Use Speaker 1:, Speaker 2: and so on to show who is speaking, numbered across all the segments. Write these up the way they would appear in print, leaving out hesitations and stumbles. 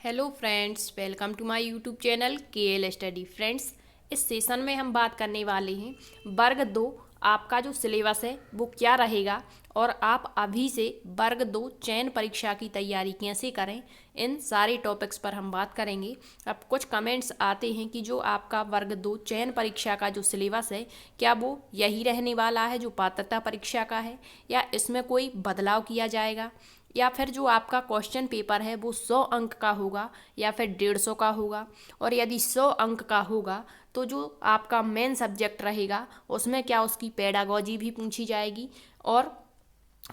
Speaker 1: Hello friends, welcome to my YouTube channel KL study. Friends, इस session में हम बात करने वाले हैं वर्ग 2 आपका जो सिलेबस है वो क्या रहेगा और आप अभी से वर्ग 2 चयन परीक्षा की तैयारी कैसे करें, इन सारे टॉपिक्स पर हम बात करेंगे। अब कुछ कमेंट्स आते हैं कि जो आपका वर्ग 2 चयन परीक्षा का जो सिलेबस है क्या वो यही रहने वाला है जो पात्रता परीक्षा का है, या इसमें कोई बदलाव किया जाएगा, या फिर जो आपका क्वेश्चन पेपर है वो 100 अंक का होगा या फिर 150 का होगा। और यदि 100 अंक का होगा तो जो आपका मेन सब्जेक्ट रहेगा उसमें क्या उसकी पेडागोजी भी पूछी जाएगी, और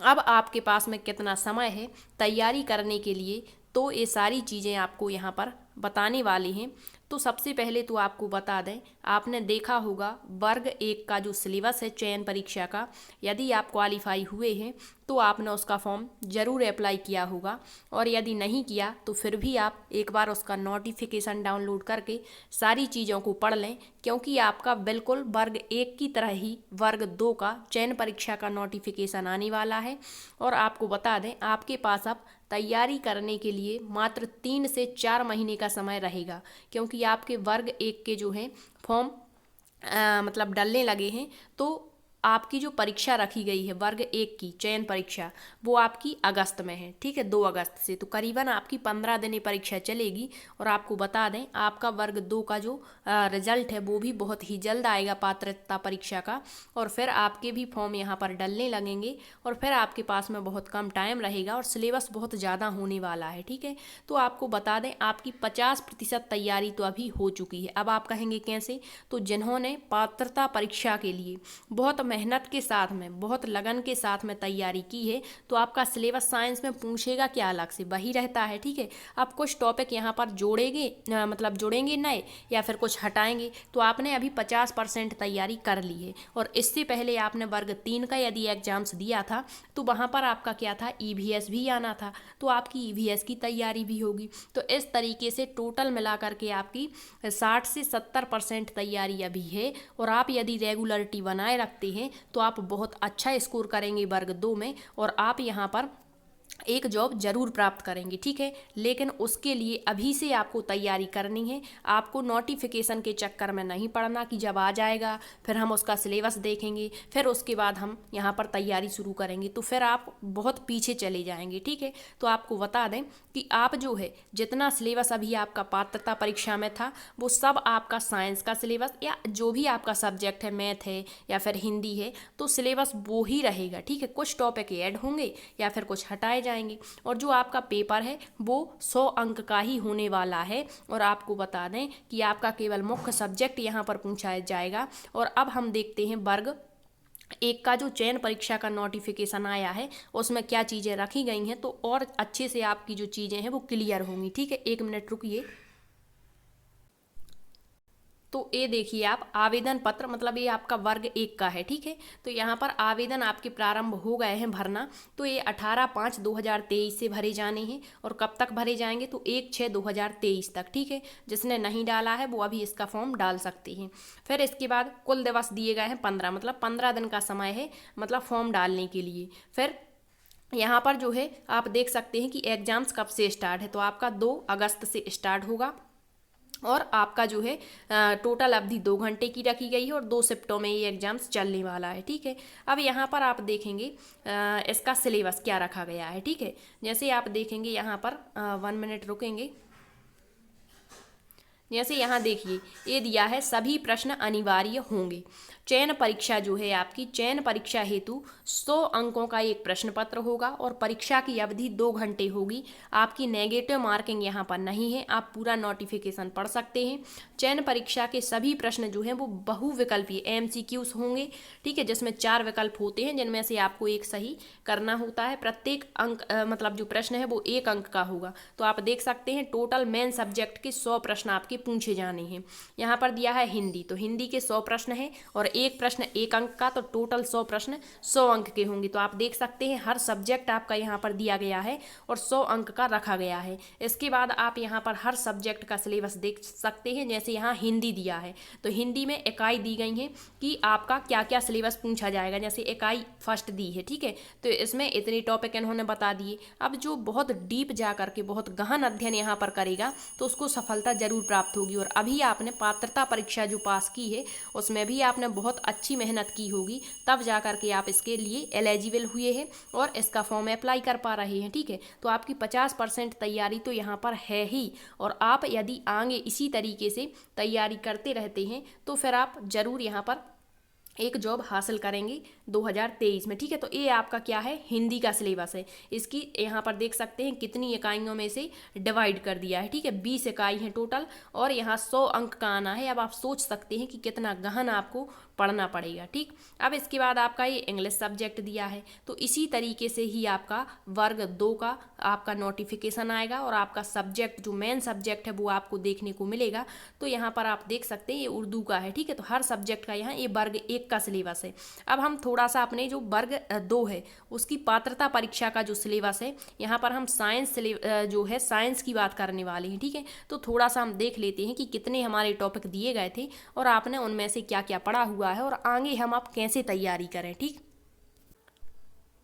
Speaker 1: अब आपके पास में कितना समय है तैयारी करने के लिए, तो ये सारी चीज़ें आपको यहाँ पर बताने वाले हैं। तो सबसे पहले तो आपको बता दें, आपने देखा होगा वर्ग 1 का जो सिलेबस है चयन परीक्षा का, यदि आप क्वालिफाई हुए हैं तो आपने उसका फॉर्म ज़रूर अप्लाई किया होगा, और यदि नहीं किया तो फिर भी आप एक बार उसका नोटिफिकेशन डाउनलोड करके सारी चीज़ों को पढ़ लें, क्योंकि आपका बिल्कुल वर्ग 1 की तरह ही वर्ग 2 का चयन परीक्षा का नोटिफिकेशन आने वाला है। और आपको बता दें, आपके पास अब तैयारी करने के लिए मात्र 3 से 4 महीने का समय रहेगा, क्योंकि आपके वर्ग 1 के जो हैं फॉर्म मतलब डलने लगे हैं। तो आपकी जो परीक्षा रखी गई है वर्ग 1 की चयन परीक्षा, वो आपकी अगस्त में है, ठीक है, 2 अगस्त से। तो करीबन आपकी 15 दिन ये परीक्षा चलेगी। और आपको बता दें, आपका वर्ग 2 का जो रिजल्ट है वो भी बहुत ही जल्द आएगा पात्रता परीक्षा का, और फिर आपके भी फॉर्म यहाँ पर डलने लगेंगे, और फिर आपके पास में बहुत कम टाइम रहेगा और सिलेबस बहुत ज़्यादा होने वाला है, ठीक है। तो आपको बता दें, आपकी 50% तैयारी तो अभी हो चुकी है। अब आप कहेंगे कैसे? तो जिन्होंने पात्रता परीक्षा के लिए बहुत मेहनत के साथ में, बहुत लगन के साथ में तैयारी की है, तो आपका सिलेबस साइंस में पूछेगा क्या अलग से वही रहता है, ठीक है। अब कुछ टॉपिक यहाँ पर जोड़ेंगे, मतलब जोड़ेंगे नए, या फिर कुछ हटाएंगे। तो आपने अभी 50% तैयारी कर ली है, और इससे पहले आपने वर्ग 3 का यदि एग्जाम्स दिया था तो वहाँ पर आपका क्या था, EVS भी आना था, तो आपकी EVS की तैयारी भी होगी। तो इस तरीके से टोटल मिला करके आपकी 60 से 70% तैयारी अभी है, और आप यदि रेगुलरिटी बनाए रखते हैं तो आप बहुत अच्छा स्कोर करेंगे वर्ग 2 में, और आप यहाँ पर एक जॉब जरूर प्राप्त करेंगे, ठीक है। लेकिन उसके लिए अभी से आपको तैयारी करनी है। आपको नोटिफिकेशन के चक्कर में नहीं पड़ना कि जब आ जाएगा फिर हम उसका सिलेबस देखेंगे, फिर उसके बाद हम यहाँ पर तैयारी शुरू करेंगे, तो फिर आप बहुत पीछे चले जाएंगे, ठीक है। तो आपको बता दें कि आप जो है जितना सिलेबस अभी आपका पात्रता परीक्षा में था वो सब आपका साइंस का सिलेबस, या जो भी आपका सब्जेक्ट है, मैथ है या फिर हिंदी है, तो सिलेबस वो ही रहेगा, ठीक है। कुछ टॉपिक ऐड होंगे या फिर कुछ हटाए जाएंगे, और जो आपका पेपर है वो 100 अंक का ही होने वाला है। और आपको बता दें कि आपका केवल मुख्य सब्जेक्ट यहाँ पर पूछा जाएगा। और अब हम देखते हैं वर्ग 1 का जो चयन परीक्षा का नोटिफिकेशन आया है उसमें क्या चीज़ें रखी गई हैं, तो और अच्छे से आपकी जो चीज़ें हैं वो क्लियर होंगी, ठीक है। 1 मिनट रुकिए। तो ये देखिए, आप आवेदन पत्र, मतलब ये आपका वर्ग 1 का है, ठीक है। तो यहाँ पर आवेदन आपके प्रारंभ हो गए हैं भरना। तो ये 18/5/2023 से भरे जाने हैं, और कब तक भरे जाएंगे? तो 1/6/2023 तक, ठीक है। जिसने नहीं डाला है वो अभी इसका फॉर्म डाल सकते हैं। फिर इसके बाद कुल दिवस दिए गए हैं 15, मतलब 15 दिन का समय है, मतलब फॉर्म डालने के लिए। फिर यहाँ पर जो है आप देख सकते हैं कि एग्जाम्स कब से स्टार्ट है, तो आपका 2 अगस्त से स्टार्ट होगा, और आपका जो है टोटल अवधि 2 घंटे की रखी गई है, और 2 शिफ्टों में ये एग्जाम्स चलने वाला है, ठीक है। अब यहाँ पर आप देखेंगे इसका सिलेबस क्या रखा गया है, ठीक है। जैसे आप देखेंगे यहाँ पर 1 मिनट रुकेंगे। जैसे यहाँ देखिए, ये दिया है सभी प्रश्न अनिवार्य होंगे। चयन परीक्षा जो है आपकी, चयन परीक्षा हेतु 100 अंकों का एक प्रश्न पत्र होगा, और परीक्षा की अवधि 2 घंटे होगी। आपकी नेगेटिव मार्किंग यहाँ पर नहीं है, आप पूरा नोटिफिकेशन पढ़ सकते हैं। चयन परीक्षा के सभी प्रश्न जो हैं वो बहुविकल्पीय MCQs होंगे, ठीक है, जिसमें 4 विकल्प होते हैं, जिनमें से आपको एक सही करना होता है। प्रत्येक अंक मतलब जो प्रश्न है वो 1 अंक का होगा। तो आप देख सकते हैं टोटल मेन सब्जेक्ट के 100 प्रश्न आपके पूछे जाने हैं। यहाँ पर दिया है हिंदी, तो हिंदी के 100 प्रश्न हैं और एक प्रश्न 1 अंक का, तो टोटल 100 प्रश्न 100 अंक के होंगे। तो आप देख सकते हैं हर सब्जेक्ट आपका यहाँ पर दिया गया है और 100 अंक का रखा गया है। इसके बाद आप यहाँ पर हर सब्जेक्ट का सिलेबस देख सकते हैं। जैसे यहाँ हिंदी दिया है, तो हिंदी में इकाई दी गई है कि आपका क्या क्या सिलेबस पूछा जाएगा। जैसे इकाई फर्स्ट दी है, ठीक है, तो इसमें इतने टॉपिक इन्होंने बता दिए। अब जो बहुत डीप जा करके बहुत गहन अध्ययन यहाँ पर करेगा तो उसको सफलता जरूर प्राप्त होगी। और अभी आपने पात्रता परीक्षा जो पास की है उसमें भी आपने बहुत अच्छी मेहनत की होगी, तब जा करके आप इसके लिए एलिजिबल हुए हैं और इसका फॉर्म अप्लाई कर पा रहे हैं। ठीक है, तो आपकी 50% तैयारी तो यहाँ पर है ही, और आप यदि आगे इसी तरीके से तैयारी करते रहते हैं तो फिर आप जरूर यहाँ पर एक जॉब हासिल करेंगे 2023 में। ठीक है, तो ये आपका क्या है, हिंदी का सिलेबस है। इसकी यहाँ पर देख सकते हैं कितनी इकाइयों में से डिवाइड कर दिया है। ठीक है, 20 इकाई है टोटल और यहाँ 100 अंक का आना है। अब आप सोच सकते हैं कि कितना गहन आपको पढ़ना पड़ेगा। ठीक, अब इसके बाद आपका ये इंग्लिश सब्जेक्ट दिया है, तो इसी तरीके से ही आपका वर्ग 2 का आपका नोटिफिकेशन आएगा और आपका सब्जेक्ट जो मेन सब्जेक्ट है वो आपको देखने को मिलेगा। तो यहाँ पर आप देख सकते हैं ये उर्दू का है। ठीक है, तो हर सब्जेक्ट का यहाँ ये वर्ग 1 का सिलेबस है। अब हम थोड़ा सा अपने जो वर्ग 2 है उसकी पात्रता परीक्षा का जो सिलेबस है, यहाँ पर हम साइंस जो है साइंस की बात करने वाले हैं। ठीक है, तो थोड़ा सा हम देख लेते हैं कि कितने हमारे टॉपिक दिए गए थे और आपने उनमें से क्या क्या पढ़ा हुआ है और आगे हम आप कैसे तैयारी करें। ठीक,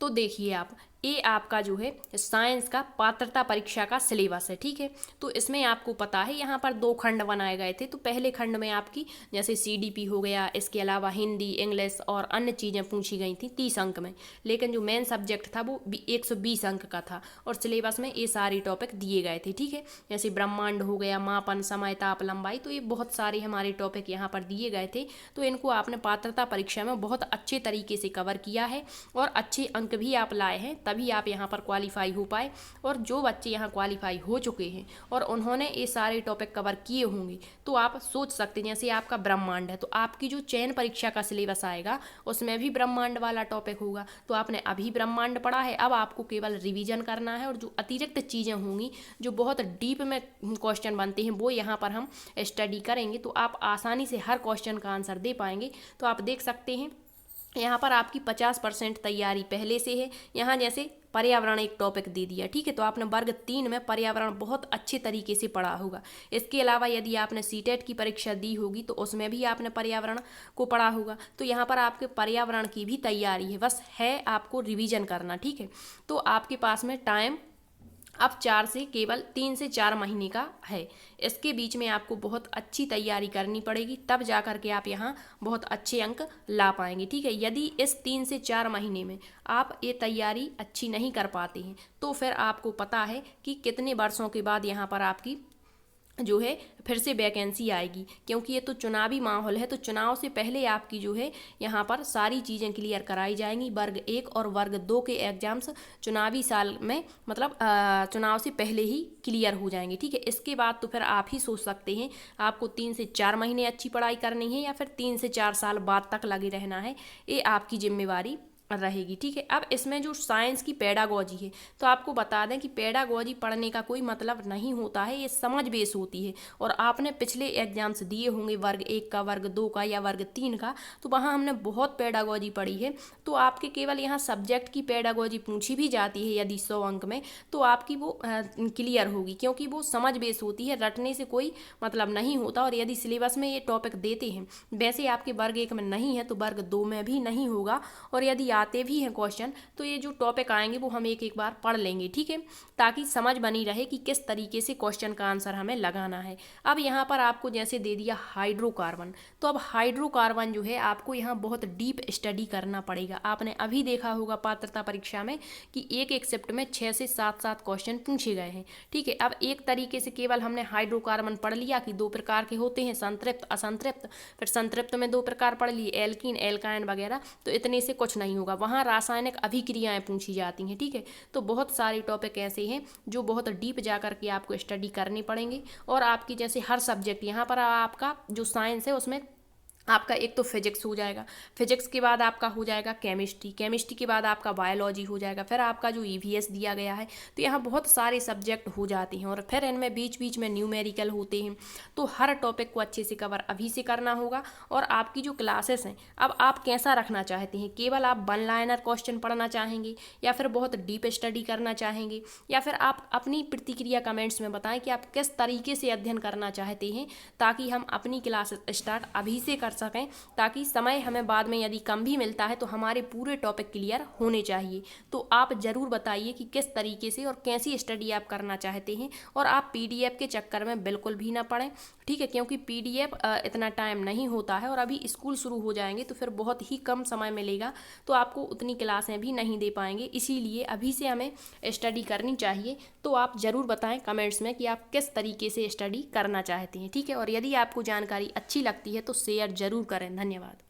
Speaker 1: तो देखिए आप, ये आपका जो है साइंस का पात्रता परीक्षा का सिलेबस है। ठीक है, तो इसमें आपको पता है यहाँ पर 2 खंड बनाए गए थे। तो पहले खंड में आपकी जैसे सीडीपी हो गया, इसके अलावा हिंदी, इंग्लिश और अन्य चीज़ें पूछी गई थी 30 अंक में, लेकिन जो मेन सब्जेक्ट था वो 120 अंक का था और सिलेबस में ये सारे टॉपिक दिए गए थे। ठीक है, जैसे ब्रह्मांड हो गया, मापन, समय, ताप, लंबाई, तो ये बहुत सारे हमारे टॉपिक यहाँ पर दिए गए थे। तो इनको आपने पात्रता परीक्षा में बहुत अच्छे तरीके से कवर किया है और अच्छे अंक भी आप लाए हैं, तभी आप यहाँ पर क्वालिफाई हो पाए। और जो बच्चे यहाँ क्वालिफाई हो चुके हैं और उन्होंने ये सारे टॉपिक कवर किए होंगे, तो आप सोच सकते हैं जैसे आपका ब्रह्मांड है, तो आपकी जो चयन परीक्षा का सिलेबस आएगा उसमें भी ब्रह्मांड वाला टॉपिक होगा। तो आपने अभी ब्रह्मांड पढ़ा है, अब आपको केवल रिवीजन करना है और जो अतिरिक्त चीज़ें होंगी जो बहुत डीप में क्वेश्चन बनते हैं वो यहाँ पर हम स्टडी करेंगे, तो आप आसानी से हर क्वेश्चन का आंसर दे पाएंगे। तो आप देख सकते हैं यहाँ पर आपकी 50% तैयारी पहले से है। यहाँ जैसे पर्यावरण एक टॉपिक दे दिया। ठीक है, तो आपने वर्ग 3 में पर्यावरण बहुत अच्छे तरीके से पढ़ा होगा। इसके अलावा यदि आपने सीटेट की परीक्षा दी होगी तो उसमें भी आपने पर्यावरण को पढ़ा होगा। तो यहाँ पर आपके पर्यावरण की भी तैयारी है, बस है आपको रिवीजन करना। ठीक है, तो आपके पास में टाइम अब 3 से 4 महीने का है। इसके बीच में आपको बहुत अच्छी तैयारी करनी पड़ेगी, तब जा कर के आप यहाँ बहुत अच्छे अंक ला पाएंगे। ठीक है, यदि इस 3 से 4 महीने में आप ये तैयारी अच्छी नहीं कर पाते हैं तो फिर आपको पता है कि कितने वर्षों के बाद यहाँ पर आपकी जो है फिर से वैकेंसी आएगी, क्योंकि ये तो चुनावी माहौल है। तो चुनाव से पहले आपकी जो है यहाँ पर सारी चीज़ें क्लियर कराई जाएंगी। वर्ग 1 और वर्ग 2 के एग्जाम्स चुनावी साल में मतलब चुनाव से पहले ही क्लियर हो जाएंगे। ठीक है, इसके बाद तो फिर आप ही सोच सकते हैं आपको 3 से 4 महीने अच्छी पढ़ाई करनी है या फिर 3 से 4 साल बाद तक लगे रहना है, ये आपकी जिम्मेवारी रहेगी। ठीक है, अब इसमें जो साइंस की पेडागॉजी है, तो आपको बता दें कि पेडागॉजी पढ़ने का कोई मतलब नहीं होता है, ये समझ बेस होती है। और आपने पिछले एग्जाम्स दिए होंगे वर्ग 1 का, वर्ग 2 का या वर्ग 3 का, तो वहाँ हमने बहुत पेडागॉजी पढ़ी है। तो आपके केवल यहाँ सब्जेक्ट की पेडागॉजी पूछी भी जाती है यदि 100 अंक में, तो आपकी वो क्लियर होगी, क्योंकि वो समझ बेस होती है, रटने से कोई मतलब नहीं होता। और यदि सिलेबस में ये टॉपिक देते हैं, वैसे आपके वर्ग 1 में नहीं है तो वर्ग 2 में भी नहीं होगा। और यदि आते भी हैं क्वेश्चन तो ये जो टॉपिक आएंगे वो हम एक एक बार पढ़ लेंगे। ठीक है, ताकि समझ बनी रहे कि किस तरीके से क्वेश्चन का आंसर हमें लगाना है। अब यहाँ पर आपको जैसे दे दिया हाइड्रोकार्बन, तो अब हाइड्रोकार्बन जो है आपको यहाँ बहुत डीप स्टडी करना पड़ेगा। आपने अभी देखा होगा पात्रता परीक्षा में कि एक शिफ्ट में 6 से 7 क्वेश्चन पूछे गए हैं। ठीक है, अब एक तरीके से केवल हमने हाइड्रोकार्बन पढ़ लिया कि 2 प्रकार के होते हैं, संतृप्त, असंतृप्त, फिर संतृप्त में 2 प्रकार पढ़ लिए, एल्कीन, एल्काइन वगैरह, तो इतने से कुछ नहीं होगा। वहाँ रासायनिक अभिक्रियाएं पूछी जाती हैं। ठीक है, तो बहुत सारे टॉपिक ऐसे हैं जो बहुत डीप जा कर के आपको स्टडी करनी पड़ेंगे। और आपकी जैसे हर सब्जेक्ट यहाँ पर आपका जो साइंस है उसमें आपका एक तो फिजिक्स हो जाएगा, फिजिक्स के बाद आपका हो जाएगा केमिस्ट्री, केमिस्ट्री के बाद आपका बायोलॉजी हो जाएगा, फिर आपका जो ईवीएस दिया गया है। तो यहाँ बहुत सारे सब्जेक्ट हो जाते हैं और फिर इनमें बीच बीच में न्यूमेरिकल होते हैं। तो हर टॉपिक को अच्छे से कवर अभी से करना होगा। और आपकी जो क्लासेस हैं, अब आप कैसा रखना चाहते हैं, केवल आप वन लाइनर क्वेश्चन पढ़ना चाहेंगे या फिर बहुत डीप स्टडी करना चाहेंगे, या फिर आप अपनी प्रतिक्रिया कमेंट्स में बताएं कि आप किस तरीके से अध्ययन करना चाहते हैं, ताकि हम अपनी क्लासेस स्टार्ट अभी से कर सकें, ताकि समय हमें बाद में यदि कम भी मिलता है तो हमारे पूरे टॉपिक क्लियर होने चाहिए। तो आप ज़रूर बताइए कि किस तरीके से और कैसी स्टडी आप करना चाहते हैं। और आप पीडीएफ के चक्कर में बिल्कुल भी ना पड़ें, ठीक है, क्योंकि पीडीएफ इतना टाइम नहीं होता है और अभी स्कूल शुरू हो जाएंगे तो फिर बहुत ही कम समय मिलेगा, तो आपको उतनी क्लासें भी नहीं दे पाएंगे। इसीलिए अभी से हमें स्टडी करनी चाहिए। तो आप ज़रूर बताएं कमेंट्स में कि आप किस तरीके से स्टडी करना चाहते हैं, ठीक है। और यदि आपको जानकारी अच्छी लगती है तो शेयर ज़रूर करें। धन्यवाद।